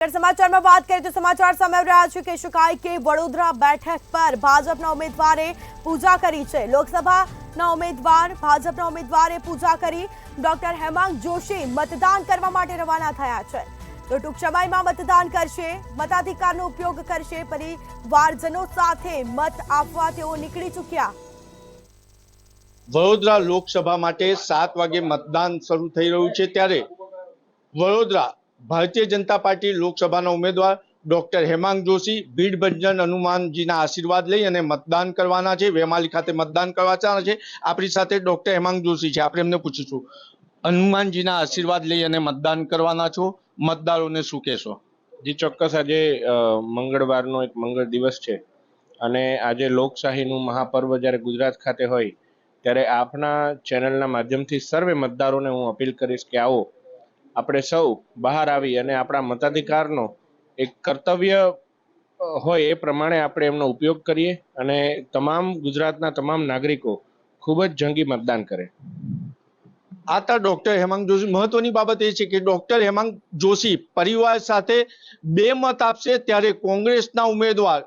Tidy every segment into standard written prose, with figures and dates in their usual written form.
સમાચારમાં વાત કરીએ તો સમાચાર સામે આવી રહ્યા છે કે શકાય કે વડોદરા બેઠક પર ભાજપના ઉમેદવારે પૂજા કરી છે। લોકસભાના ઉમેદવાર ભાજપના ઉમેદવારે પૂજા કરી। ડોક્ટર હેમાંગ જોશી મતદાન કરવા માટે રવાના થયા છે, તો ટૂંક સમયમાં મતદાન કરશે, મતાધિકારનો ઉપયોગ કરશે। પરિવારજનો સાથે મત આપવા તેઓ નીકળી ચૂક્યા। વડોદરા લોકસભા માટે 7 વાગે મતદાન શરૂ થઈ રહ્યું છે, ત્યારે વડોદરા ભારતીય જનતા પાર્ટી લોકસભાના ઉમેદવાર ડોક્ટર હેમાંગ જોશી ભીડ ભંજન હનુમાનજીના આશીર્વાદ લઈ અને મતદાન કરવાના છે। વેમાલી ખાતે મતદાન કરવાના છે। આપણી સાથે ડોક્ટર હેમાંગ જોશી છે, આપણે એમને પૂછીશું, હનુમાનજીના આશીર્વાદ લઈ અને મતદાન કરવાના છો, મતદારોને શું કહેશો? જી ચોક્કસ, આજે મંગળવારનો એક મંગળ દિવસ છે અને આજે લોકશાહીનું મહાપર્વ જ્યારે ગુજરાત ખાતે હોય ત્યારે આપના ચેનલના માધ્યમથી સર્વે મતદારોને હું અપીલ કરીશ કે આવો આપણે સૌ બહાર આવી અને આપણા મતાધિકારનો એક કર્તવ્ય હોય એ પ્રમાણે આપણે એમનો ઉપયોગ કરીએ અને તમામ ગુજરાતના તમામ નાગરિકો ખૂબ જ જંગી મતદાન કરે। આ તો ડોક્ટર હેમાંગ જોશી, મહત્વની બાબત એ છે કે ડોક્ટર હેમાંગ જોશી પરિવાર સાથે 2 મત આપશે, ત્યારે કોંગ્રેસના ઉમેદવાર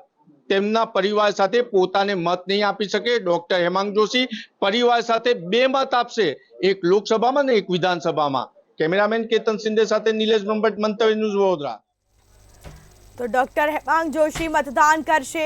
તેમના પરિવાર સાથે પોતાને મત નહીં આપી શકે। ડોક્ટર હેમાંગ જોશી પરિવાર સાથે 2 મત આપશે, એક લોકસભામાં ને એક વિધાનસભામાં। કેમેરામેન કેતન સિંધે સાથે નિલેશ બ્રહ્મભટ્ટ, મંતવ્ય ન્યૂઝ વડોદરા। તો ડોક્ટર હેમાંગ જોશી મતદાન કરશે।